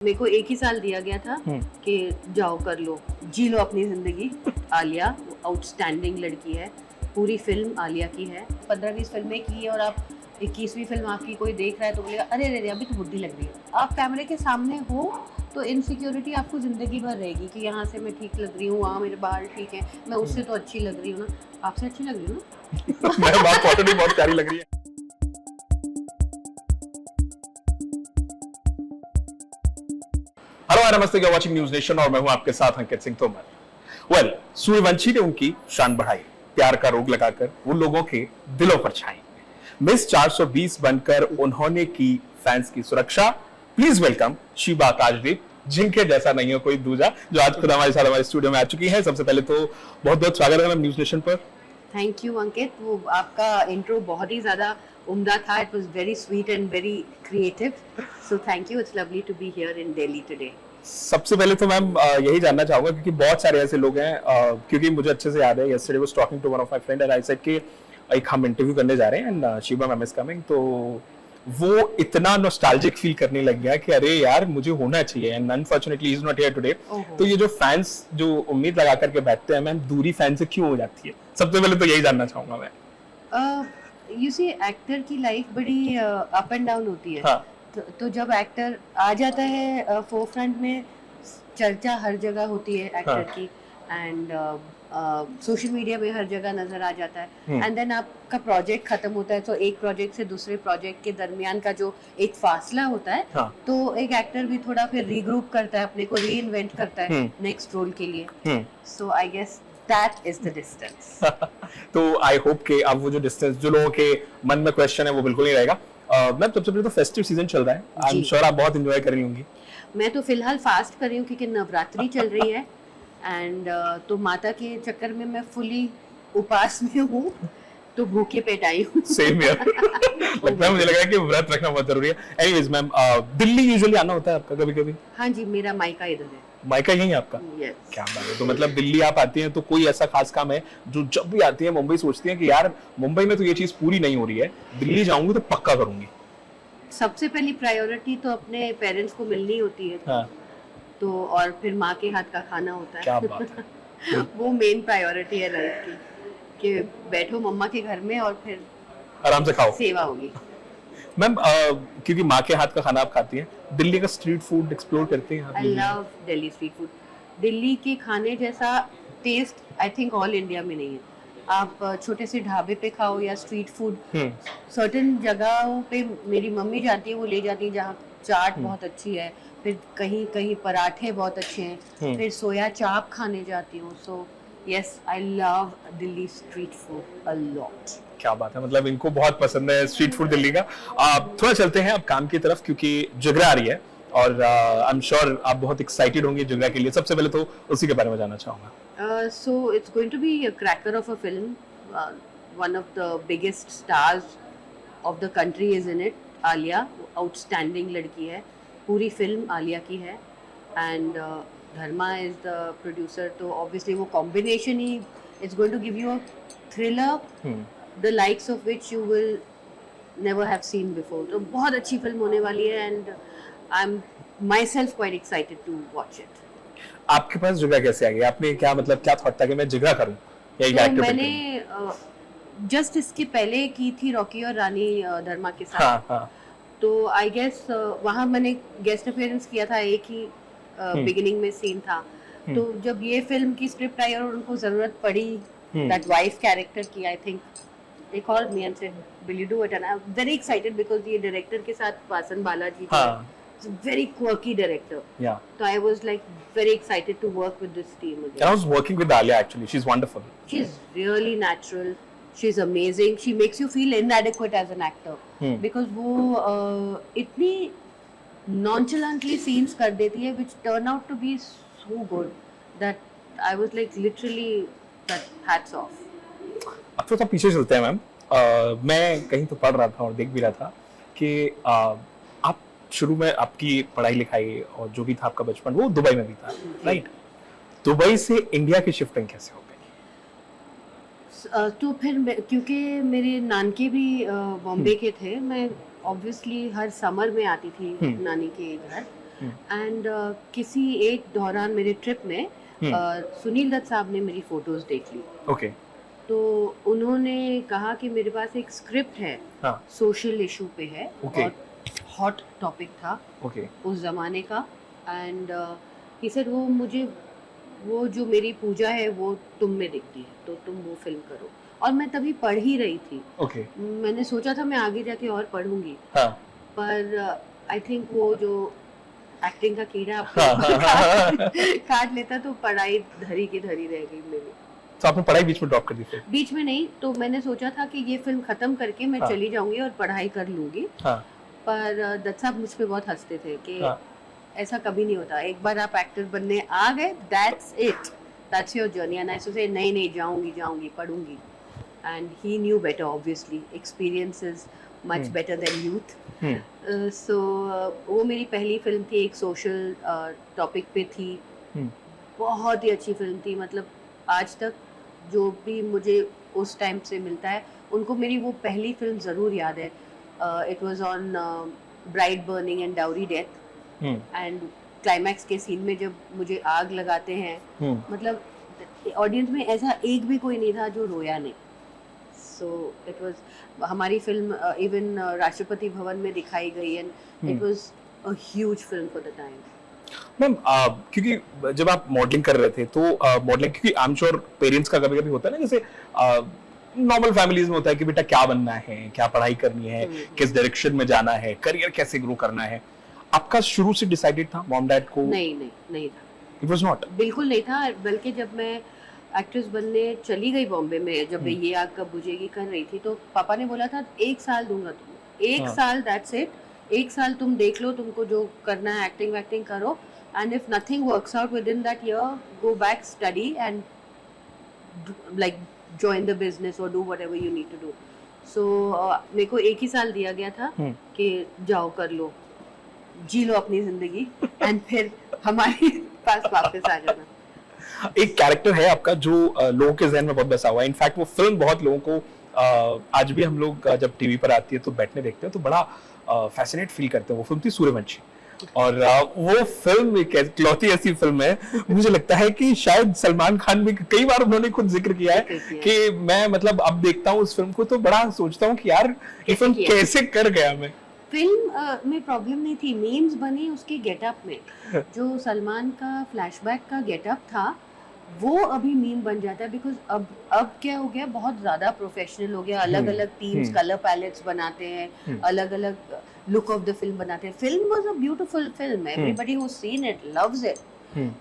मेरे को एक ही साल दिया गया था कि जाओ कर लो, जी लो अपनी जिंदगी। आलिया आउटस्टैंडिंग लड़की है, पूरी फिल्म आलिया की है। 15-20 फिल्में की है और आप 21वीं फिल्म आपकी कोई देख रहा है तो बोलेगा अरे अरे अभी तो बुढ़ी लग रही है। आप कैमरे के सामने हो तो इनसिक्योरिटी आपको जिंदगी भर रहेगी कि यहाँ से मैं ठीक लग रही हूँ, वहाँ मेरे बाल ठीक है, मैं उससे तो अच्छी लग रही हूँ ना। आपसे अच्छी लग रही हूँ ना। मैम आप ऑलरेडी बहुत प्यारी लग रही है। हेलो नमस्ते, you are watching News Nation और मैं हूं आपके साथ अंकित सिंह तोमर। वेल, सूर्यवंशी ने उनकी शान बढ़ाई, प्यार का रोग लगाकर वो लोगों के दिलों पर छाई। मिस 420 बनकर उन्होंने की फैंस की सुरक्षा। प्लीज वेलकम शीबा आकाशदीप, जिनके जैसा नहीं हो कोई दूजा, जो आज खुद हमारे साथ हमारे स्टूडियो में आ चुकी है। सबसे पहले तो बहुत बहुत स्वागत है मैम न्यूज़ नेशन पर। थैंक यू अंकित, वो आपका इंट्रो बहुत ही ज़्यादा उम्दा था। It was very sweet and very creative, so thank you. It's lovely to be here in Delhi today. सबसे पहले तो मैम यही जानना चाहूंगा क्योंकि बहुत सारे ऐसे लोग हैं, क्योंकि मुझे अच्छे से याद है yesterday was talking to one of my friend and I said कि एक हम इंटरव्यू करने जा रहे हैं and Sheeba ma'am is coming, तो वो इतना नॉस्टैल्जिक फील करने लग गया कि अरे यार मुझे होना चाहिए and unfortunately he is not here today. तो ये जो फैंस जो उम्मीद लगा करके बैठते हैं मैम, दूरी फैन से क्यों हो जाती है? सबसे पहले तो यही जानना चाहूंगा मैं। यू सी एक्टर की लाइफ बड़ी अप एंड डाउन होती है। हाँ। तो जब एक्टर आ जाता है फोरफ्रंट में, चर्चा हर जगह होती है एक्टर हाँ। की एंड सोशल मीडिया में हर जगह नजर आ जाता है। एंड देन आपका प्रोजेक्ट खत्म होता है तो एक प्रोजेक्ट से दूसरे प्रोजेक्ट के दरमियान का जो एक फासला होता है, हाँ। तो एक एक्टर भी थोड़ा फिर रीग्रुप करता है, अपने को रीइन्वेंट करता है नेक्स्ट रोल के लिए। So I guess that is the distance. तो आई होप कि अब वो जो डिस्टेंस जो लोगों के मन में क्वेश्चन है वो बिल्कुल नहीं रहेगा। मैम सबसे पहले तो फेस्टिव सीजन चल रहा है, आई एम श्योर आप बहुत एंजॉय कर रही होंगी। मैं तो फिलहाल फास्ट कर रही हूँ क्योंकि नवरात्रि चल रही है एंड तो माता के चक्कर में मैं फुली उपास में हूँ, तो भूखे पेट आई हूँ। सेम यार। लगता है मुझे लगा कि व्रत रखना बहुत जरूरी है। एनीवेज मैम, दिल्ली यूजुअली आना होता है आपका कभी-कभी? हाँ जी, मेरा मायका इधर है। मायका यही है आपका? यस। क्या बात है। तो मतलब दिल्ली आप आती हैं तो कोई ऐसा खास काम है जो जब भी आती है मुंबई सोचती हैं कि यार मुंबई में तो ये चीज पूरी नहीं हो रही है, दिल्ली जाऊंगी तो पक्का करूंगी? सबसे पहली प्रायोरिटी तो अपने पेरेंट्स को मिलनी होती है। हाँ। तो और फिर माँ के हाथ का खाना होता है। क्या बात है। वो मेन प्रायोरिटी है लाइफ की, कि बैठो मम्मा के घर में और फिर आराम से खाओ, सेवा होगी। मैम। क्योंकि माँ के हाथ का खाना आप खाती हैं, दिल्ली का स्ट्रीट फूड एक्सप्लोर करते हैं आप? I love Delhi street food. Delhi के खाने जैसा taste I think all India में नहीं है। आप छोटे से ढाबे पे खाओ या स्ट्रीट फूड, सर्टेन जगहों पे मेरी मम्मी जाती है, वो ले जाती है जहाँ चाट बहुत अच्छी है, फिर कहीं कहीं पराठे बहुत अच्छे हैं, फिर सोया चाप खाने जाती हूँ। So yes, I love Delhi street food a lot. क्या बात है, मतलब इनको बहुत पसंद है स्ट्रीट फूड दिल्ली का। आप थोड़ा चलते हैं अब काम की तरफ क्योंकि जिगरा आ रही है और आई एम श्योर आप बहुत एक्साइटेड होंगे जिगरा के लिए। सबसे पहले तो उसी के बारे में जानना चाहूंगा। So it's going to be a cracker of a film. One of the biggest stars of the country is in it. Alia outstanding लड़की है, पूरी फिल्म आलिया की है and Dharma is the producer, तो obviously वो combination he is going to give you a thriller, the likes of which you will never have seen before. तो बहुत अच्छी फिल्म होने वाली है and I'm myself quite excited to watch it. आपके पास जिगरा कैसे आ गया? आपने क्या मतलब क्या थॉट था कि मैं जिगरा करूं या एक तो एक्टर? मैंने जस्ट इसके पहले की थी रॉकी और रानी धर्मा के साथ। हाँ, हाँ। तो आई गेस वहाँ मैंने गेस्ट अपीयरेंस किया था, एक ही बिगिनिंग में सीन था। तो जब ये फिल्म की स्क्रिप्ट आई और उनको जरूरत पड़ी दैट वाइफ कैरेक्टर की, I think they called me and said will you do it, and I am very excited because ये डायरेक्टर के साथ वासन बालाजी थे। It's a very quirky director. Yeah. So I was like very excited to work with this team again. And I was working with Alia actually. She's wonderful. She's really natural. She's amazing. She makes you feel inadequate as an actor. Because वो इतनी nonchalantly scenes कर देती है which turn out to be so good that I was like literally that hats off. अब तो पीछे चलते हैं मैम। मैं कहीं तो पढ़ रहा था और देख भी रहा था कि आप शुरू में आपकी पढ़ाई लिखाई और जो भी था आपका बचपन वो दुबई में भी था, राइट? दुबई से इंडिया की शिफ्टिंग कैसे हो गई? तो फिर क्योंकि मेरे नानके भी बॉम्बे के थे, मैं ऑब्वियसली हर समर में आती थी नानी के घर। एंड किसी एक दौरान मेरे ट्रिप में सुनील दत्त साहब ने मेरी फोटोज देख ली, ओके, तो उन्होंने कहा कि मेरे पास एक स्क्रिप्ट है, हाँ, सोशल इशू पे है, Okay. और हॉट टॉपिक था ओके, उस ज़माने का। एंड ही सेड वो मुझे, वो जो मेरी पूजा है वो तुम में दिखती है, तो तुम वो फिल्म करो। और मैं तभी पढ़ ही रही थी, ओके, मैंने सोचा था मैं आगे जाके और पढ़ूंगी, हाँ, पर आई थिंक वो जो एक्टिंग का कीड़ा हाँ, हाँ, हाँ, हाँ। काट लेता तो पढ़ाई धरी की धरी रह गई मेरी। तो आपने पढ़ाई बीच में ड्रॉप कर दी फिर? बीच में नहीं, तो मैंने सोचा था कि ये फिल्म खत्म करके मैं हाँ। चली जाऊंगी और पढ़ाई कर लूंगी, हाँ, पर दत्त साहब मुझ पे बहुत हंसते थे कि हाँ, ऐसा कभी नहीं होता, एक बार आप एक्टर बनने आ गए, that's it, that's your journey. And I say नहीं नहीं, जाऊंगी जाऊंगी, पढ़ूंगी। And he knew better, obviously experience is much better than youth. सो वो मेरी पहली फिल्म थी, एक सोशल टॉपिक पे थी, बहुत ही अच्छी फिल्म थी। मतलब आज तक जो भी मुझे उस टाइम से मिलता है, उनको मेरी वो पहली फिल्म ज़रूर याद है। It was on bride burning and dowry death, and climax के सीन में जब मुझे आग लगाते हैं, मतलब ऑडियंस में ऐसा एक भी कोई नहीं था जो रोया नहीं। सो इट वाज, हमारी फिल्म इवन राष्ट्रपति भवन में दिखाई गई, and it was a huge film for the time. Ma'am, क्योंकि जब आप मॉडलिंग कर रहे थे तो मॉडलिंग, क्योंकि आई एम श्योर पेरेंट्स का कभी कभी होता है ना, जैसे नॉर्मल फैमिलीज में होता है कि बेटा क्या बनना है, क्या पढ़ाई करनी है, किस डायरेक्शन में जाना है, करियर कैसे ग्रो करना है, आपका शुरू से डिसाइडेड था मॉम डैड को? नहीं नहीं, नहीं था, इट वाज नॉट, बिल्कुल नहीं था। बल्कि जब मैं एक्ट्रेस बनने चली गई बॉम्बे में, जब मैं ये आग कब बुझेगी कर रही थी, तो पापा ने बोला था 1 साल दूंगा तुम्हें, 1 साल, दैट्स इट, 1 साल तुम देख लो, तुमको जो करना है एक्टिंग वैक्टिंग करो, and if nothing works out within that year, go back, study, and like join the business or do whatever you need to do. So मेरे को 1 ही साल दिया गया था कि जाओ कर लो, जी लो अपनी जिंदगी, and फिर हमारे पास वापस आ जाना। एक कैरेक्टर है आपका जो लोगों के जहन में बहुत बसा हुआ है। इनफैक्ट वो फिल्म बहुत लोगों को आज भी हम लोग जब टीवी पर आती है तो बैठने देखते हैं तो बड़ा फैसिनेट फील करते हैं। वो फिल्म थी सूर्यवंशी, और वो फिल्म एक इकलौती ऐसी फिल्म है, मुझे लगता है कि शायद सलमान खान भी कई बार उन्होंने खुद जिक्र किया है कि मैं मतलब अब देखता हूँ उस फिल्म को तो बड़ा सोचता हूँ कि यार ये फिल्म कैसे कर गया मैं। फिल्म में प्रॉब्लम नहीं थी, मीम्स बने उसके गेटअप में। जो सलमान का फ्लैशबैक का गेटअप था वो अभी मीम बन जाता है, बिकॉज अब क्या हो गया, बहुत ज्यादा प्रोफेशनल हो गया, अलग अलग टीम्स कलर पैलेट्स बनाते हैं, अलग अलग लुक ऑफ द फिल्म बनाते हैं। Film was a beautiful film, everybody who seen it loves it,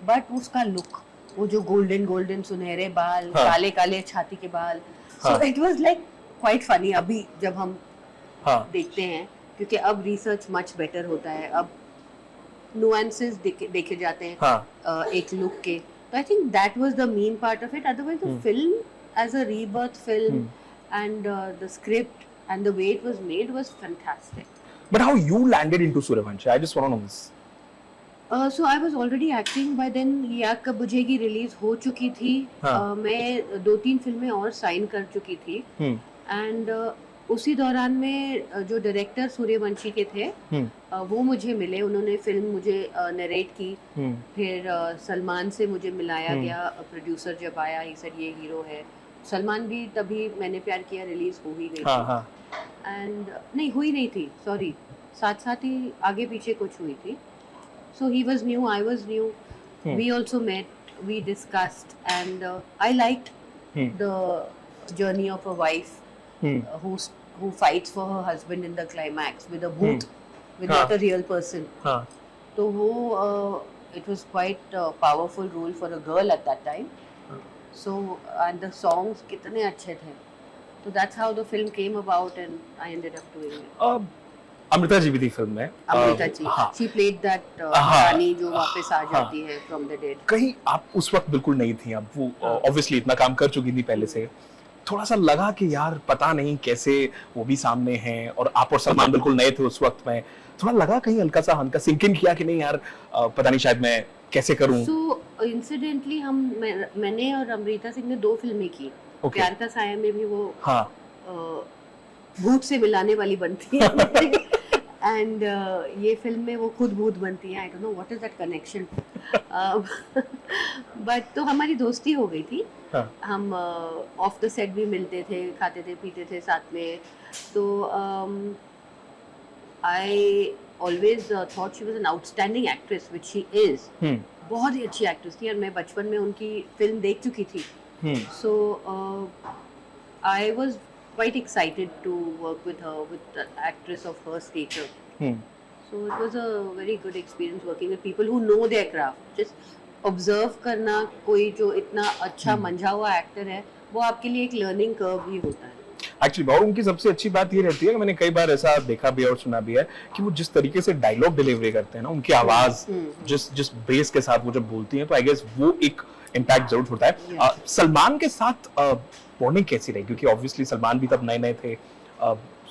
but उसका लुक, वो जो गोल्डन गोल्डन सुनहरे बाल, काले काले छाती के बाल, सो it was like quite funny अभी जब हम देखते हैं, क्योंकि अब रिसर्च मच बेटर होता है, अब नुआंसेस देखे जाते हैं एक लुक के। So I think that was the mean part of it. Otherwise, the film as a rebirth film and the script and the way it was made was fantastic. But how you landed into Suryavanshi? I just want to know this. So I was already acting by then. ये आग कब बुझेगी release हो चुकी थी, मैं 2-3 फिल्में और sign कर चुकी थी, एंड उसी दौरान में जो डायरेक्टर सूर्यवंशी के थे वो मुझे मिले, उन्होंने फिल्म मुझे नरेट की, फिर सलमान से मुझे मिलाया गया, प्रोड्यूसर जब आया ही सर ये हीरो है। सलमान भी तभी मैंने प्यार किया रिलीज हो ही गई थी, एंड नहीं हुई नहीं थी, सॉरी, साथ साथ ही आगे पीछे कुछ हुई थी। So he was new, I was new, we also met, we discussed, and I liked the journey of a wife who fights for her husband in the climax with a boot, with not a real person. तो वो it was quite a powerful role for a girl at that time. So and the songs कितने अच्छे थे, so that's how the film came about and I ended up doing it. Amrita ji भी थी film में, Amrita ji, she played that रानी जो वापस आ जाती है from the dead. कहीं आप उस वक्त बिल्कुल नहीं थी, अब वो ऑब्वियसली इतना काम कर चुकी थी पहले से, थोड़ा सा लगा कि यार पता नहीं कैसे वो भी सामने हैं और आप और सलमान बिल्कुल नए थे उस वक्त में, थोड़ा लगा कहीं हल्का सा सिंक इन किया कि नहीं यार पता नहीं शायद मैं कैसे करूं? So इंसिडेंटली मैंने और अमृता सिंह ने 2 फिल्में की, प्यार का साया में भी वो भूत से मिलाने वाली बनती है एंड ये फिल्म में वो खुद भूत बनती है. I don't know what is that connection. But तो हमारी दोस्ती हो गई थी. हाँ. हम ऑफ द सेट भी मिलते थे, खाते थे, पीते थे साथ में. तो I always thought she was an outstanding actress, which she is. बहुत ही अच्छी एक्ट्रेस थी और मैं बचपन में उनकी फिल्म देख चुकी थी. So I was quite excited to work with her, with an actress of her stature. So it was a very good experience working with people who know their craft. Just observe करना कोई जो इतना अच्छा मंझा हुआ actor है, वो आपके लिए एक लर्निंग कर्व ही होता है. एक्चुअली और उनकी सबसे अच्छी बात ये रहती है कि मैंने कई बार ऐसा देखा भी और सुना भी है कि वो जिस तरीके से डायलॉग डिलीवरी करते हैं ना, उनकी आवाज जिस बेस के साथ वो जब बोलती हैं, तो आई गेस वो एक इम्पैक्ट जरूर होता है. सलमान के साथ बॉन्डिंग कैसी रही, क्योंकि ऑब्वियसली सलमान भी तब नए नए थे.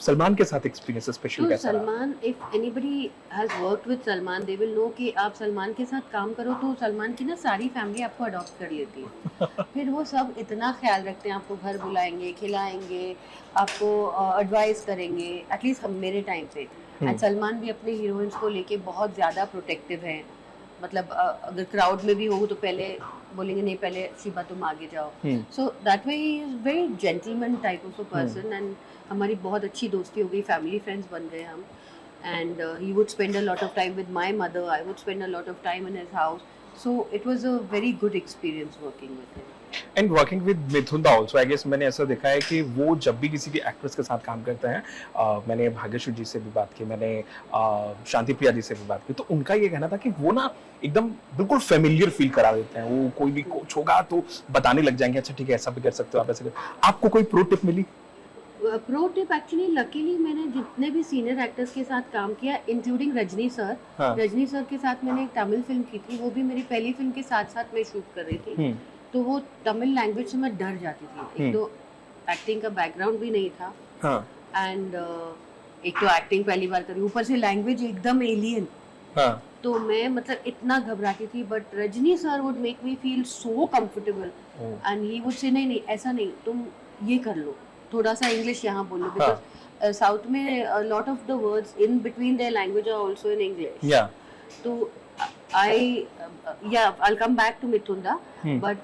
सलमान के साथ एक्सपीरियंस स्पेशल कैसा रहा? Salman, if anybody has worked with Salman, they will know कि आप सलमान के साथ काम करो तो सलमान की ना सारी फैमिली आपको अडॉप्ट कर लेती है. फिर वो सब इतना ख्याल रखते हैं, आपको घर बुलाएंगे, खिलाएंगे, आपको एडवाइस करेंगे. एटलीस्ट हम मेरे टाइम पे. एंड सलमान भी अपने हीरोइंस को लेके बहुत ज़्यादा प्रोटेक्टिव है. मतलब अगर क्राउड में भी हो तो पहले बोलेंगे नहीं, पहले शिबा तुम आगे जाओ. So that way he is very gentleman type of a person. And हमारी बहुत अच्छी दोस्ती हो गई, फैमिली फ्रेंड्स बन गए हम. And he would spend a lot of time with my mother, I would spend a lot of time in his house. So it was a very good experience working with him. And working with Mithun da also, I guess मैंने ऐसा देखा है कि वो जब भी किसी की एक्ट्रेस के साथ काम करते हैं, मैंने भाग्यश्री जी से भी बात की, मैंने शांति प्रिया जी से भी बात की, तो उनका ये कहना था कि वो ना एकदम बिल्कुल फेमिलियर फील करा देते हैं. वो कोई भी कोच होगा तो बताने लग जाएंगे, अच्छा ठीक है ऐसा भी कर सकते हो आप, ऐसे कर. आपको कोई प्रो टिप मिली? प्रो टिप एक्चुअली लकीली मैंने जितने भी सीनियर एक्टर्स के साथ काम किया, including Rajni sir. Rajni sir के साथ मैंने एक तमिल फिल्म की थी, वो भी मेरी पहली फिल्म के साथ साथ मैं शूट कर रही थी. तो वो तमिल लैंग्वेज से मैं डर जाती थी. एक तो एक्टिंग का बैकग्राउंड भी नहीं था. एंड एक तो एक्टिंग पहली बार करी, ऊपर से लैंग्वेज एकदम एलियन. तो मैं मतलब इतना घबराती थी. But Rajni sir would make me feel so comfortable. And he would say नहीं ऐसा नहीं, तुम ये कर लो, थोड़ा सा इंग्लिश यहाँ बोलो. बिकॉज साउथ में lot of the words in between their language are also in English. तो I'll come back to Mithunda. But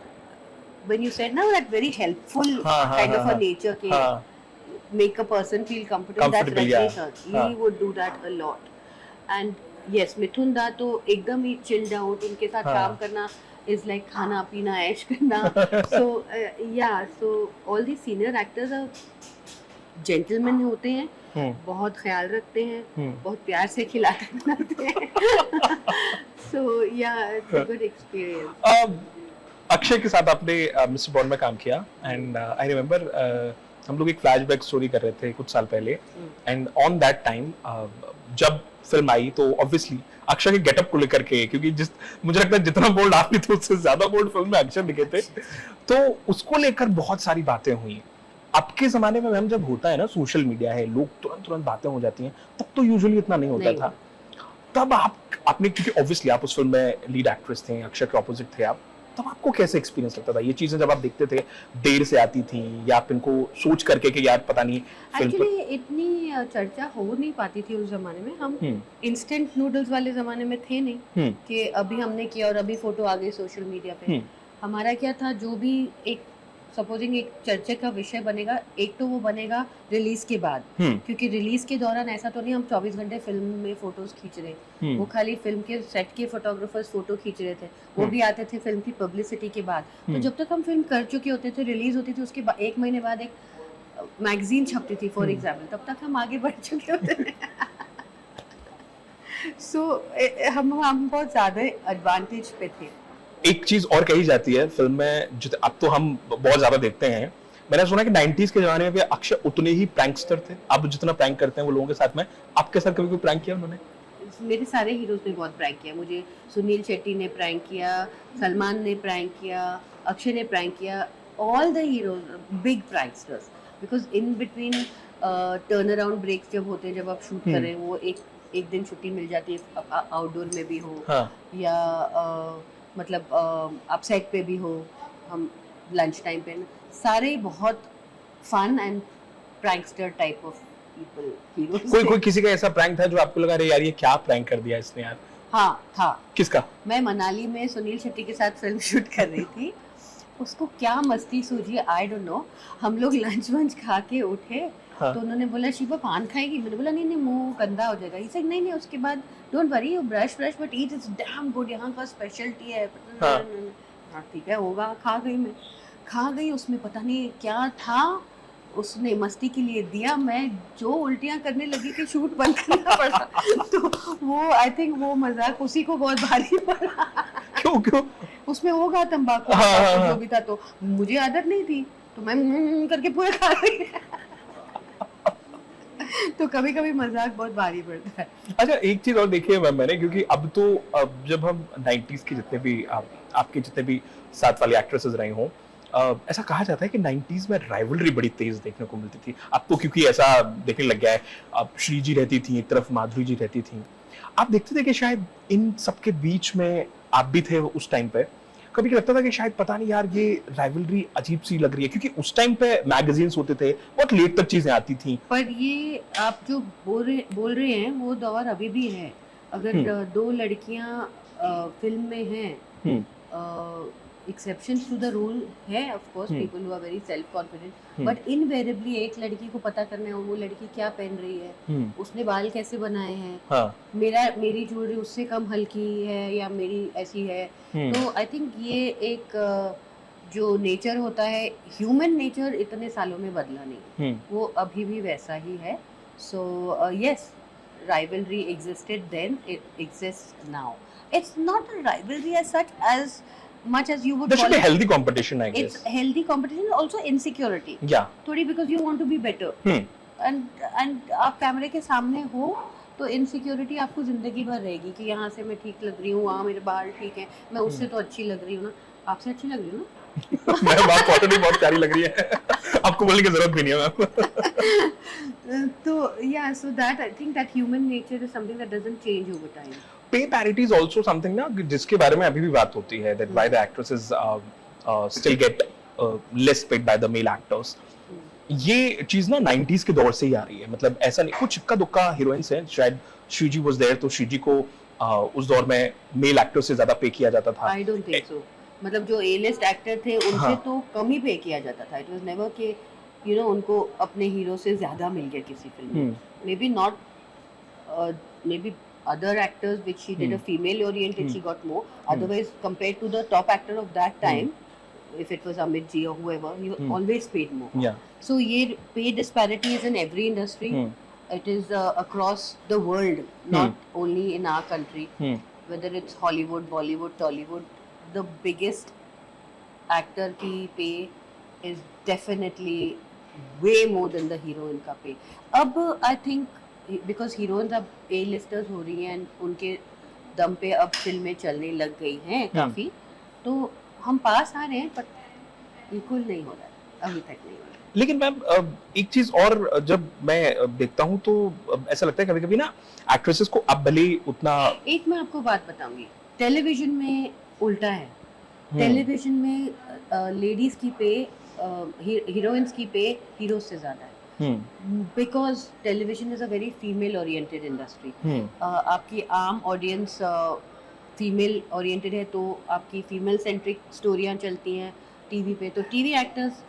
when you said now that very helpful kind of a nature ke make a person feel comfortable, that's Rajni sir. He would do that a lot. And yes, Mithunda तो एकदम ही chilled out. उनके साथ काम करना is like खाना पीना ऐश करना. So all these senior actors are gentlemen होते हैं. बहुत ख्याल रखते हैं, बहुत प्यार से खिलाते बनाते हैं. So yeah, it's a good experience. Akshay के साथ आपने मिस्टर बॉन्ड में काम किया. एंड आई रिमेम्बर हम लोग एक फ्लैशबैक स्टोरी कर रहे थे कुछ साल पहले. एंड ऑन दैट टाइम जब फिल्म आई तो ऑब्वियसली अक्षय के गेटअप को लेकर के, क्योंकि मुझे लगता है जितना बोल्ड आप थे उससे ज्यादा बोल्ड फिल्म में अक्षय दिखे थे, तो उसको लेकर बहुत सारी बातें हुई. आपके जमाने में मैम जब होता है ना, सोशल मीडिया है, लोग तुरंत बातें हो जाती हैं, तब तो यूजुअली इतना नहीं होता था. तब आपने, क्योंकि ऑब्वियसली आप उस फिल्म में लीड एक्ट्रेस थे, अक्षय के ऑपोजिट थे आप, तब आपको कैसे एक्सपीरियंस लगता था? ये चीजें जब आप देखते थे देर से आती थी, या आप इनको सोच करके कि यार पता नहीं. एक्चुअली इतनी चर्चा हो नहीं पाती थी उस जमाने में. हम इंस्टेंट नूडल्स वाले जमाने में थे नहीं कि अभी हमने किया और अभी फोटो आ गई सोशल मीडिया पे. हमारा क्या था, जो भी एक सपोजिंग एक चर्चा का विषय बनेगा, एक तो वो बनेगा रिलीज के बाद. क्योंकि रिलीज के दौरान ऐसा तो नहीं हम 24 घंटे फिल्म में फोटोज खींच रहे. वो खाली फिल्म के सेट के फोटोग्राफर्स फोटो खींच रहे थे. वो भी आते थे फिल्म की पब्लिसिटी के बाद. तो जब तक हम फिल्म कर चुके होते थे, रिलीज होती थी, उसके बाद 1 महीने बाद एक मैगजीन छपती थी फॉर एग्जाम्पल, तब तक हम आगे बढ़ चुके होते थे. सो हम बहुत ज्यादा एडवांटेज पे थे. एक चीज और कही जाती है फिल्म में, अब तो हम बहुत ज्यादा देखते हैं, मैंने सुना कि 90s के जमाने में भी अक्षय उतने ही प्रैंकस्टर थे. अब जितना प्रैंक करते हैं वो लोगों के साथ में, आपके साथ कभी कोई प्रैंक किया उन्होंने? मेरे सारे हीरोज ने बहुत प्रैंक किया. मुझे सुनील शेट्टी ने प्रैंक किया, सलमान ने प्रैंक किया, अक्षय ने प्रैंक किया. All the heroes big pranksters. Because in between turn around breaks जब होते हैं, जब आप शूट कर रहे हैं, वो एक दिन छुट्टी मिल जाती है, आउटडोर में भी हो या मतलब आप सेट पे भी हो, हम लंच टाइम पे, सारे बहुत fun and prankster type of people heroes कोई थे। कोई किसी का ऐसा प्रैंक था जो आपको लगा अरे यार ये क्या प्रैंक कर दिया इसने यार? हाँ था। किसका? मैं मनाली में सुनील शेट्टी के साथ फिल्म शूट कर रही थी। उसको क्या मस्ती सूझी आई डोंट नो। हम लोग लंच वंच खा के उठे हाँ। तो उन्होंने बोला शिवा पान खाएगी? मैंने बोला नहीं नहीं मुंह गंदा हो जाएगा। इसे नहीं नहीं उसके बाद don't worry you brush brush but eat it's damn good, यहाँ का स्पेशलिटी है। हाँ। हाँ ठीक है होगा। खा गई मैं, खा गई। उसमें पता नहीं क्या था, उसने मस्ती के लिए दिया। मैं जो उल्टियां करने लगी कि शूट बंद करना पड़ा। तो वो आई थिंक वो मजाक उसी को बहुत भारी पड़ा। क्यों क्यों? उसमें होगा तंबाकू हाँ, हाँ, वंबाकू हाँ। जो भी था, तो मुझे आदत नहीं थी तो मैं करके पूरा खा गई। तो कभी कभी मजाक बहुत भारी पड़ता है। अच्छा एक चीज और देखिए मैम मैंने, क्योंकि अब जब हम 90s के जितने भी आपके जितने भी साथ वाली एक्ट्रेसेस रही हों, ऐसा कहा जाता है कि 90s में राइवलरी बड़ी तेज देखने को मिलती थी। अब तो क्योंकि ऐसा देखने लग गया है, अब श्री जी रहती थी एक तरफ, माधुरी जी रहती थी, आप देखते थे कि शायद इन सबके बीच में आप भी थे उस टाइम पे, कभी लगता था कि शायद पता नहीं यार ये राइवलरी अजीब सी लग रही है, क्योंकि उस टाइम पे मैगजीन्स होते थे, बहुत लेट तक चीजें आती थी। पर ये आप जो बोल रहे हैं वो दौर अभी भी है। अगर दो लड़कियां फिल्म में हैं, एक्सेप्शंस टू द रूल है of course, people who are very self confident, but invariably एक लड़की को पता करना है वो लड़की क्या पहन रही है, उसने बाल कैसे बनाए हैं, हाँ। मेरी ज्वेलरी उससे कम हल्की है या मेरी ऐसी है। तो आई थिंक ये एक जो नेचर होता है, ह्यूमन नेचर इतने सालों में बदला नहीं, वो अभी भी वैसा ही है। So yes, rivalry existed then, it exists now. It's not a rivalry as such, as much as you would There should call be it. healthy competition, I guess. It's healthy competition, also insecurity. Yeah. थोड़ी because you want to be better. And आप कैमरे के सामने हो तो insecurity आपको जिंदगी भर रहेगी कि यहाँ से मैं ठीक लग रही हूँ, वहाँ मेरे बाल ठीक है, मैं उससे तो अच्छी लग रही हूँ ना। आपसे अच्छी लग रही हूँ ना। मैं बात ऑलरेडी बहुत प्यारी लग रही है। आपको बोलने की जरूरत भी नहीं है मैम। तो yeah, so that I think that human nature is something that doesn't change over time. Pay parity is also something ना जिसके बारे में अभी भी बात होती है, that why the actresses still get less paid by the male actors. ये चीज ना 90s के दौर से ही आ रही है, मतलब ऐसा नहीं, कुछ इक्का दुक्का हीरोइंस हैं, शायद श्रीजी वाज देयर, तो श्रीजी को उस दौर में मेल एक्टर से ज्यादा पे किया जाता था। I don't think so. मतलब जो ए लिस्ट एक्टर थे उनसे हाँ। तो कम ही पे किया जाता था। इट वाज नेवर के यू नो उनको अपने हीरो से ज्यादा मिल गया किसी फिल्म में। May be not, may be other actors which she did a female oriented she got more, otherwise compared to the top actor of that time, if it was Amit ji or whoever, he always paid more. Yeah. So ye pay disparity is in every industry. It is across the world, not only in our country. Whether it's Hollywood, Bollywood, Tollywood, the biggest actor ki pay is definitely way more than the heroine ka pay. अब I think because heroines अब A-listers हो रही हैं, उनके दम पे अब फिल्में चलने लग गई हैं काफी, तो हम पास आ रहे हैं, पर बिल्कुल नहीं हो रहा है, अभी तक नहीं हो रहा है। लेकिन मैम एक चीज और जब मैं देखता हूँ तो ऐसा लगता है कभी कभी ना एक्ट्रेसेस को अब भले उतना, एक मैं आपको बात बताऊंगी, टेलीविजन में उल्टा है। टेलीविजन में लेडीज की पे, हीरोइंस की पे हीरोज से ज्यादा है, because television is a very female oriented industry. आपकी आम ऑडियंस फीमेल ओरिएंटेड है, तो आपकी फीमेल सेंट्रिक स्टोरियां चलती हैं टीवी पे, तो टीवी एक्टर्स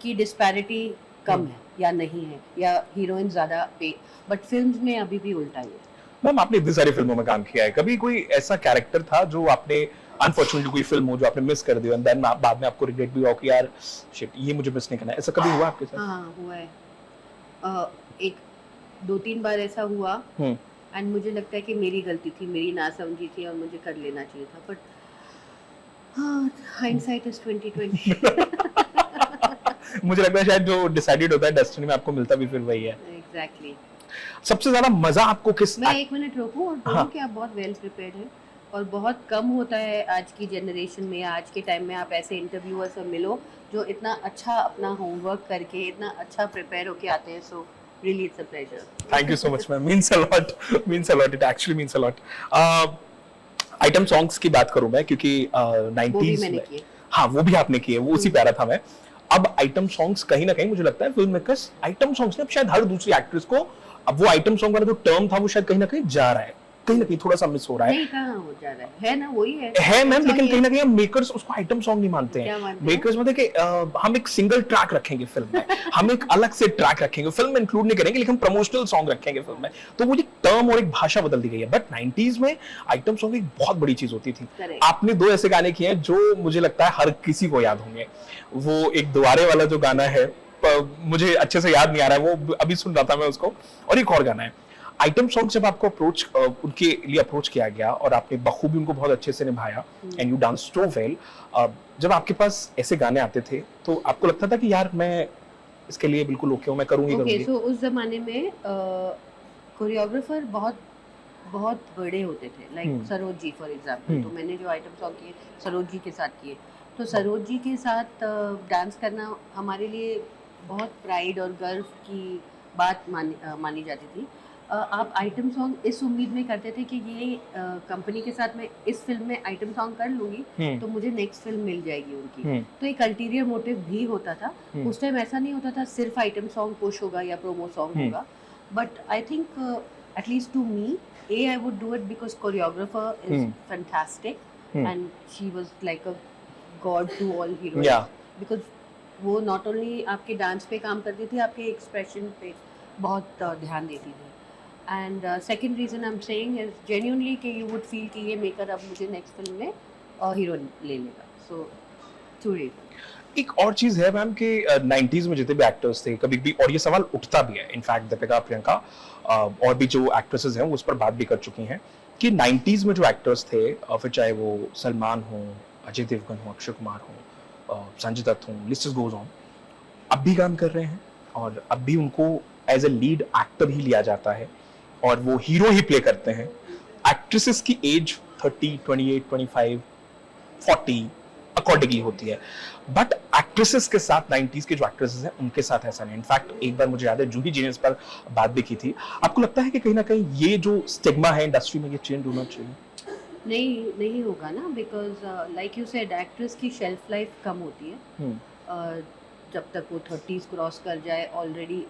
की डिस्पैरिटी कम है या नहीं है, या हीरोइन ज्यादा पे, बट फिल्म्स में अभी भी उल्टा ही है। मैम आपने इतनी सारी फिल्मों में काम किया है, कभी कोई ऐसा कैरेक्टर था जो आपने अनफॉर्चुनेटली कोई फिल्म हो जो आपने मिस कर दी एंड देन बाद में आपको रिग्रेट भी हुआ कि यार शिट ये मुझे मिस नहीं करना है, ऐसा कभी हुआ आपके साथ? हाँ हुआ है, एक 2-3 बार ऐसा हुआ, एंड मुझे लगता है कि मेरी गलती थी, मेरी नासमझी थी और मुझे कर लेना चाहिए था, बट हाइंडसाइट इज 2020। मुझे लगता है शायद जो डिसाइडेड होता है डेस्टिनी में आपको मिलता भी फिर वही है। एग्जैक्टली। सबसे ज्यादा मजा आपको किस, मैं 1 मिनट रोकूं और बोलूं कि आप बहुत वेल प्रिपेयर्ड हैं, और बहुत कम होता है आज की जनरेशन में, आज के टाइम में आप ऐसे इंटरव्यूअर से मिलो जो इतना अच्छा अपना होमवर्क करके इतना अच्छा प्रिपेयर होके आते हैं। So really it's a pleasure. Thank you so much ma'am, means a lot, it actually means a lot. Item songs की बात करूं मैं, क्योंकि 90s मैंने में किए। हाँ वो भी आपने किए, वो उसी प्यारा था मैं। अब आइटम सॉन्ग्स कहीं ना कहीं मुझे लगता है फिल्म मेकर्स आइटम सॉन्ग्स ने अब शायद हर दूसरी एक्ट्रेस को, अब वो आइटम सॉन्ग वाला जो टर्म था वो शायद कहीं ना कहीं जा रहा है, कहीं ना कहीं थोड़ा सा मिस हो रहा है। नहीं, कहाँ हो जा रहा है ना, वही है मैम, लेकिन Sorry, कहीं ना कहीं मेकर्स उसको आइटम सॉन्ग नहीं मानते क्या हैं। मानते हैं? मेकर्स मतलब कि हम एक सिंगल ट्रैक रखेंगे फिल्म में, हम एक अलग से ट्रैक रखेंगे, फिल्म में इंक्लूड नहीं करेंगे, लेकिन प्रमोशनल सॉन्ग रखेंगे फिल्म में। तो वो एक टर्म और एक भाषा बदल दी गई है। बट 90s में आइटम सॉन्ग एक बहुत बड़ी चीज होती थी। Correct. आपने 2 ऐसे गाने किए हैं जो मुझे लगता है हर किसी को याद होंगे। वो एक दुआरे वाला जो गाना है, मुझे अच्छे से याद नहीं आ रहा है, वो अभी सुन रहा था मैं उसको, और एक और गाना है। आइटम सॉन्ग जब आपको अप्रोच उनके लिए अप्रोच किया गया और आपने बखूबी उनको बहुत अच्छे से निभाया and you dance so well, जब आपके पास ऐसे गाने आते थे तो आपको लगता था कि यार मैं इसके लिए बिल्कुल ओके हूं, मैं करूंगी ओके, करूंगी। सो उस जमाने में कोरियोग्राफर बहुत बहुत बड़े होते थे, like Saroj ji for example. तो मैंने जो आइटम सॉन्ग किए सरोज जी के साथ किए, तो सरोज जी के साथ डांस करना हमारे लिए बहुत प्राइड और गर्व की बात मानी जाती थी। आप आइटम सॉन्ग इस उम्मीद में करते थे कि ये कंपनी के साथ मैं इस फिल्म में आइटम सॉन्ग कर लूंगी तो मुझे नेक्स्ट फिल्म मिल जाएगी उनकी। तो एक अल्टीरियर मोटिव भी होता था। उस टाइम ऐसा नहीं होता था सिर्फ आइटम सॉन्ग पुश होगा या प्रोमो सॉन्ग होगा। But I think at least to me, I would do it because choreographer is fantastic and she was like a god to all heroes. Yeah. Because वो not only आपके dance पे काम करती थी, आपके एक्सप्रेशन पे बहुत ध्यान देती थी। And second reason I am saying is genuinely कि यू वुड फील कि ये मेकर अब मुझे नेक्स्ट फिल्म में हीरो ले लेगा। सो टू रीजन। एक और चीज है मैम कि 90s में जितने भी एक्टर्स थे कभी भी, और ये सवाल उठता भी है, इनफैक्ट दीपिका, प्रियंका और भी जो एक्ट्रेसेस हैं वो उस पर बात भी कर चुकी हैं कि 90s में जो एक्टर्स थे, फिर चाहे वो सलमान हो, अजय देवगन हो, अक्षय कुमार हो, संजय दत्त हो, लिस्ट गोज ऑन, अब भी काम कर रहे हैं और अब भी उनको एज ए लीड एक्टर ही लिया जाता है और वो हीरो ही प्ले करते हैं। एक्ट्रेसेस की एज 30, 28, 25, 40 अकॉर्डिंगली होती है, बट एक्ट्रेसेस के साथ 90s के जो एक्ट्रेसेस हैं उनके साथ ऐसा नहीं। इनफैक्ट एक बार मुझे याद है जूही जीने इस पर बात भी की थी। आपको लगता है कि कहीं ना कहीं ये जो स्टिग्मा है इंडस्ट्री में ये चेंज होना चाहिए? नहीं होगा ना, because like you said actress की शेल्फ लाइफ कम होती है। जब तक वो 30s क्रॉस कर जाए, ऑलरेडी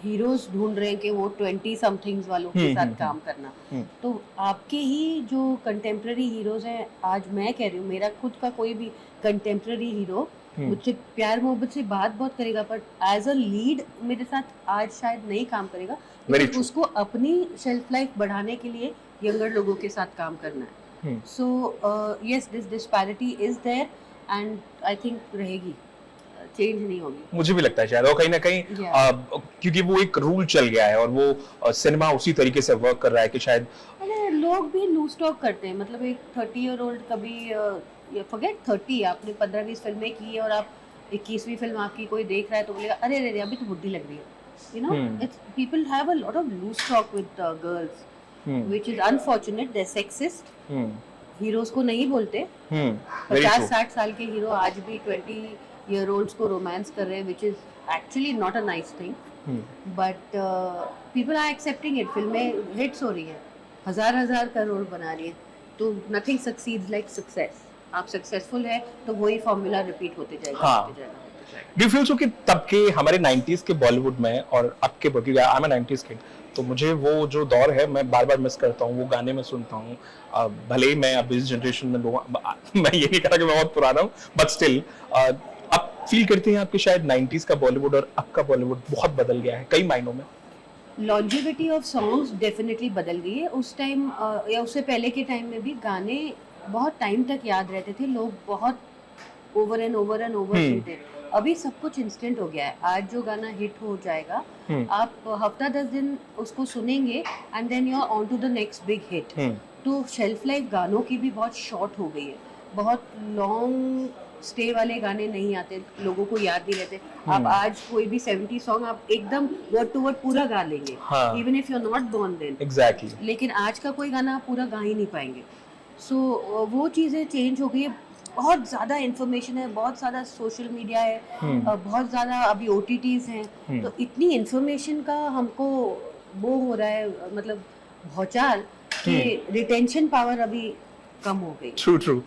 हीरोज ढूंढ रहे हैं कि वो 20 समथिंग्स वालों के साथ काम करना। तो आपके ही जो कंटेम्प्रेरी हीरोज हैं, आज मैं कह रही हूँ मेरा खुद का कोई भी कंटेम्प्रेरी हीरो मुझसे प्यार मोहब्बत से बात बहुत करेगा, बट एज अ लीड मेरे साथ आज शायद नहीं काम करेगा। उसको अपनी शेल्फ लाइफ बढ़ाने के लिए यंगर लोगों के साथ काम करना है। So yes, this disparity is there and I think रहेगी, चेंज नहीं होगी। मुझे भी लगता है शायद, और कहीं ना कहीं क्योंकि वो एक रूल चल गया है और वो सिनेमा उसी तरीके से वर्क कर रहा है कि शायद लोग भी लूज टॉक करते हैं। मतलब एक 30-year-old कभी फॉरगेट 30, आपने 15-20 फिल्में की और आप 21वीं फिल्म आपकी कोई देख रहा है तो बोलेगा अरे अरे अभी तो बुढ़ी लग रही है। You know, it's people have a lot of loose talk with girls which is unfortunate, they sexist. Heroes को नहीं बोलते। 50-60 साल के हीरो आज भी 20-year-olds को रोमांस कर रहे हैं, which is actually not a nice thing. But people are accepting it. फिल्में हिट्स हो रही हैं, हजार करोड़ बना रही हैं, तो nothing succeeds like success. आप सक्सेसफुल है तो वही फॉर्मूला रिपीट होते जाएगा। हाँ। Do you feel so कि तब के हमारे 90s के बॉलीवुड में और अब के, क्योंकि आई एम 90s किड, तो मुझे वो जो दौर है मैं बार बार मिस करता हूँ, वो गाने में सुनता हूँ। भले ही मैं अब इस जनरेशन में मैं ये नहीं कह रहा कि मैं बहुत पुराना हूँ, बट स्टिल आप फील करते हैं आपके शायद 90s का बॉलीवुड और अब का बॉलीवुड बहुत बदल गया है कई मायनों में? लॉन्जिविटी ऑफ सॉन्ग्स डेफिनेटली बदल गई है। उस टाइम या उससे पहले के टाइम में भी गाने बहुत टाइम तक याद रहते थे, लोग बहुत ओवर एंड ओवर सुनते। अभी सब कुछ इंस्टेंट हो गया है। आज जो गाना हिट हो जाएगा, आप हफ्ता 10 दिन उसको सुनेंगे and then you are on to the next big hit. तो शेल्फ लाइफ गानों की भी बहुत शॉर्ट हो गई है। बहुत लॉन्ग स्टे वाले गाने नहीं आते, लोगों को याद नहीं रहते। आप आज कोई भी 70 सॉन्ग आप एकदम वर्ड टू वर्ड पूरा गा लेंगे, even if you are not born then. Exactly. लेकिन आज का कोई गाना आप पूरा गा ही नहीं पाएंगे। सो वो चीज़ें चेंज हो गई है। बहुत ज़्यादा इन्फॉर्मेशन है, बहुत ज़्यादा सोशल मीडिया है, बहुत ज़्यादा अभी OTTs हैं, तो इतनी इन्फॉर्मेशन का हमको वो हो रहा है, मतलब भौचाल कि रिटेंशन पावर अभी कम हो गई। True true.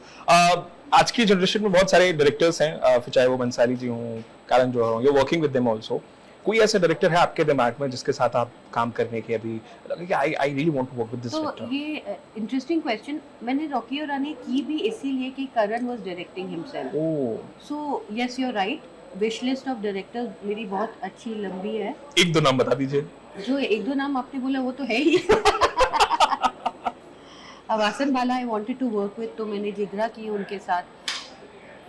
आज की जनरेशन में बहुत सारे डायरेक्टर्स हैं, फिर चाहे वो बंसाली जी हों, करण जौहर हों, you working with them also. कोई ऐसा डायरेक्टर है आपके दिमाग में जिसके साथ आप काम करने के अभी लगे कि I really want to work with this तो डायरेक्टर? ये इंटरेस्टिंग क्वेश्चन। मैंने रॉकी और रानी की भी इसीलिए कि Karan was directing himself. Oh, so yes you are right, wish list of directors मेरी बहुत अच्छी लंबी है। एक दो नाम बता दीजिए। जो एक दो नाम आपने बोला वो तो है ही। अब Vasan Bala I wanted to work with, तो मैंने जिगरा की उनके साथ।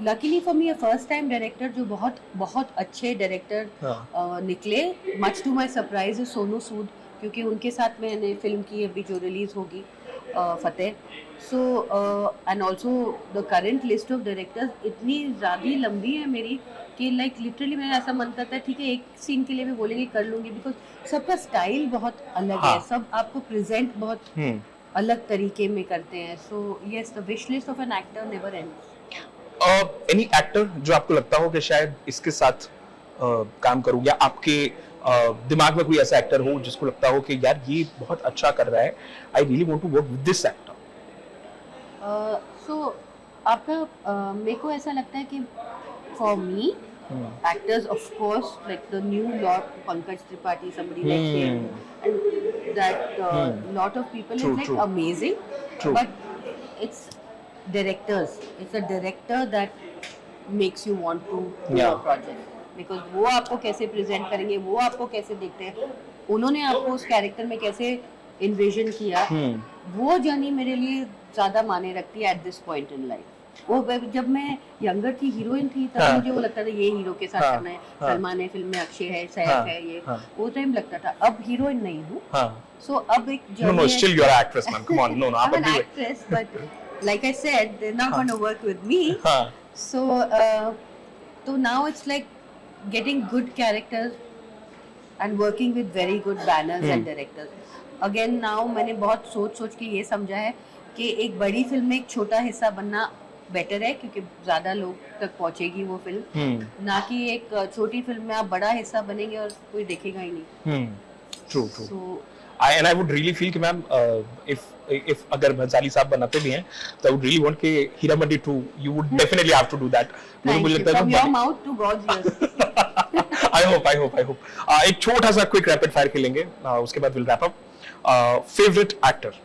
Luckily for me first time director जो बहुत बहुत अच्छे डायरेक्टर हाँ। निकले, much to my surprise, is Sonu Sood, क्योंकि उनके साथ मैंने फिल्म की अभी जो रिलीज होगी Fateh. So and also the current list of directors इतनी ज़्यादा लंबी है मेरी कि लाइक लिटरली मेरा ऐसा मन करता है ठीक है एक सीन के लिए भी बोलेंगे कर लूँगी, बिकॉज सबका स्टाइल बहुत अलग हाँ. है, सब आपको प्रेजेंट बहुत अलग तरीके में करते हैं। So yes, the wish list of an actor never ends. Any actor जो आपको लगता हो कि शायद इसके साथ काम करूं, या आपके दिमाग में कोई ऐसा एक्टर हो जिसको लगता हो कि यार ये बहुत अच्छा कर रहा है, I really want to work with this actor? So आपका मेरे को ऐसा लगता है कि for me actors of course like the new lot Pankaj Tripathi, somebody like him, and that lot of people True, is like true. amazing. True. But it's directors, it's a director that makes you want to do Yeah. a project, because वो आपको कैसे present करेंगे, वो आपको कैसे देखते हैं, उन्होंने आपको उस character में कैसे envision किया, वो जर्नी मेरे लिए ज़्यादा माने रखती है at this point in life। वो जब मैं यंगर थी, हीरोइन थी, तब मुझे वो लगता था ये हीरो के साथ करना है, सलमान है फिल्म में, अक्षय है, सैफ है, ये वो टाइम लगता था। अब हीरोइन नहीं हूँ, सो अब एक No, still you're an actress, man. Come on, no, I'm आप an अभी actress, but like I said, they're not going to work with me. So so now it's like getting good characters and working with very good banners and directors. Again now मैंने बहुत सोच के ये समझा है कि एक बड़ी फिल्म में एक छोटा हिस्सा बनना बेटर है, क्योंकि ज्यादा लोग तक पहुंचेगी वो फिल्म, ना कि एक छोटी फिल्म में आप बड़ा हिस्सा बनेंगे और कोई देखेगा ही नहीं। True true. So and I would really feel कि मैम if अगर भंसाली साहब बनाते भी हैं तो I would really want कि Heera Mandi 2 you would definitely have to do that। thank मुझे you, लगता है from कि your mouth to God's ears। I hope एक छोटा सा क्विक रैपिड फायर खेलेंगे, उसके बाद will wrap up. Favourite actor?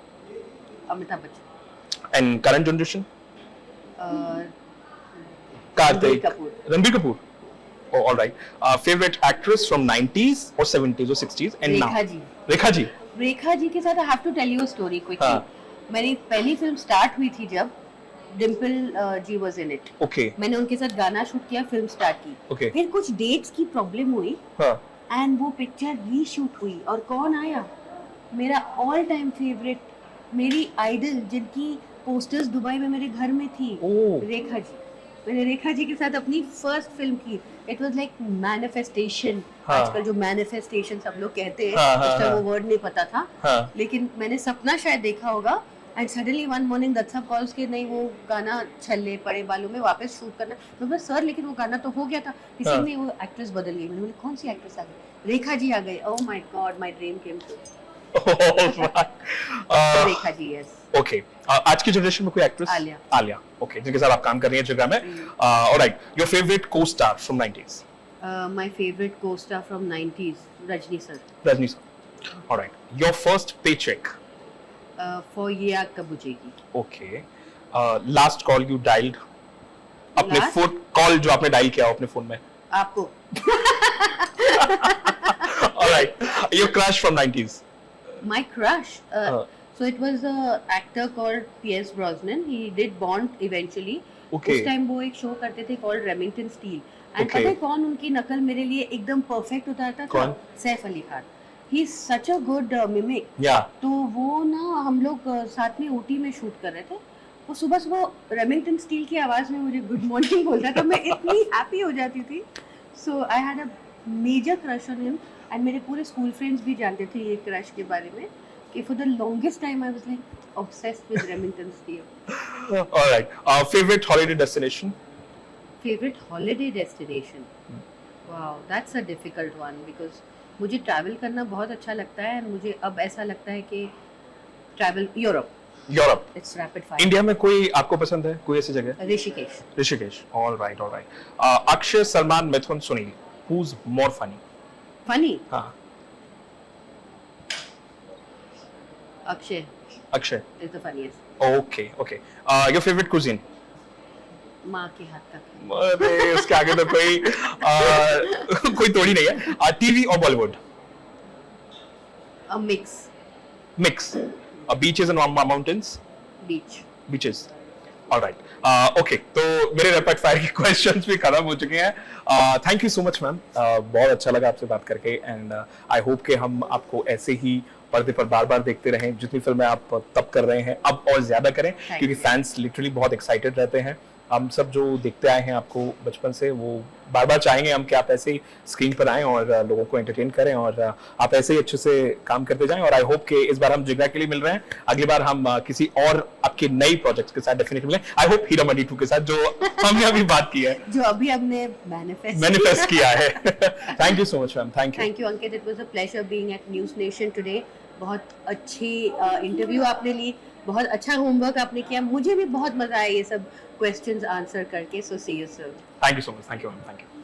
Amitabh Bachchan. And current generation? Ranbir Kartik, Kapoor. Ranbir Kapoor. Oh, all right. Favorite actress from 90s or 70s or 60s and now? Rekha ji. Rekha ji. Rekha ji के साथ I have to tell you a story quickly. हाँ। मेरी पहली film start हुई थी जब Dimple ji was in it. Okay. मैंने उनके साथ गाना शूट किया, फिल्म स्टार्ट की। Okay. फिर कुछ डेट्स की प्रॉब्लम हुई हाँ। एंड वो पिक्चर रीशूट हुई, और कौन आया? मेरा ऑल टाइम फेवरेट, मेरी आइडल जिनकी पोस्टर्स दुबई में मेरे घर में थी, ओह। रेखा जी। मैंने रेखा जी के साथ अपनी फर्स्ट फिल्म की। It was like manifestation. हाँ। आजकल जो मैनिफेस्टेशन सब लोग कहते हैं, हाँ, हाँ, उस टाइम हाँ। वो वर्ड नहीं पता था, हाँ। लेकिन मैंने सपना शायद देखा होगा, एंड सडनली वन मॉर्निंग दत्सा कॉल्स के नहीं वो गाना छल्ले पड़े बालों में वापस शूट करना। तो मैं सर लेकिन वो गाना तो हो गया था, इसी हाँ। में वो एक्ट्रेस बदल गई। मैंने बोली कौन सी एक्ट्रेस आ गई? रेखा जी आ गई। Oh my god, my dream came true. Rekha ji, yes. Okay, आज की जनरेशन में कोई एक्ट्रेस? आलिया। आलिया, ओके, जिनके साथ आप काम कर रही हैं जिगरा में। Alright, your favourite costar from 90s? My favourite costar from 90s, Rajni sir. Rajni sir. Alright, your first pay cheque? For ये आग कब बुझेगी। Okay, last call you dialled? अपने Last? फोन कॉल जो आपने डायल किया हो अपने फोन में? आपको। Alright, your crush from 90s? My crush. Uh. So it was a actor called Pierce Brosnan. He did Bond eventually. Okay. उस time वो एक शो करते थे called Remington Steel. And Okay. पता है कौन उनकी नकल मेरे लिए एकदम परफेक्ट उतारता था? कौन? Saif Ali Khan. He is such a good mimic. Yeah. तो वो ना हम लोग साथ में ऊटी में शूट कर रहे थे। वो सुबह सुबह रेमिंगटन स्टील की आवाज़ में मुझे गुड मॉर्निंग बोलता था, मैं इतनी हैप्पी हो जाती थी। So I had a major crush on him, and मेरे पूरे स्कूल फ्रेंड्स भी जानते थे ये क्रश के बारे में, कि for the longest time I was like obsessed with Remington steel. Alright, favourite holiday destination? Favourite holiday destination, wow that's a difficult one, because मुझे ट्रैवल करना बहुत अच्छा लगता है, एंड मुझे अब ऐसा लगता है कि travel Europe. Europe. It's rapid fire. India में कोई आपको पसंद है, कोई ऐसी जगह? Rishikesh. Rishikesh. All right, all right. Akshay, Salman, Mithun, Sunil, who's more funny? Funny. हाँ, Akshay Akshay. is the funniest. Okay, okay. Your favourite cuisine? माँ के हाथ का. अरे उसके आगे तो कोई कोई तोड़ी नहीं है। टीवी और Bollywood? A mix. Mix. Beaches and mountains? Beach. Beaches. Alright, okay, तो मेरे रैपिड फायर के क्वेश्चंस भी खत्म हो चुके हैं। Thank you so much ma'am, बहुत अच्छा लगा आपसे बात करके एंड आई होप कि हम आपको ऐसे ही पर्दे पर बार बार देखते रहें। जितनी फिल्में आप तब कर रहे हैं अब और ज्यादा करें, क्योंकि फैंस लिटरली बहुत एक्साइटेड रहते हैं। हम सब जो देखते आए हैं आपको बचपन से, वो बार बार चाहेंगे हम कि आप ऐसे ही स्क्रीन पर आएं और लोगों को एंटरटेन करें और आप ऐसे ही अच्छे से काम करते जाएं। और आई होप कि इस बार हम जिगरा के लिए मिल रहे हैं, अगली बार हम किसी और आपके नई प्रोजेक्ट्स के साथ डेफिनेटली मिलें। आई होप हीरो मंडी 2 के साथ, जो हमने अभी बात की है, जो अभी हमने मैनिफेस्ट किया है। Thank you so much ma'am, thank you. Thank you Ankit, it was a pleasure being at news nation today. बहुत अच्छी इंटरव्यू आपने ली, बहुत अच्छा होमवर्क आपने किया, मुझे भी बहुत मजा आया ये सब क्वेश्चंस आंसर करके। So see you soon. Thank you so much, thank you ma'am, thank you.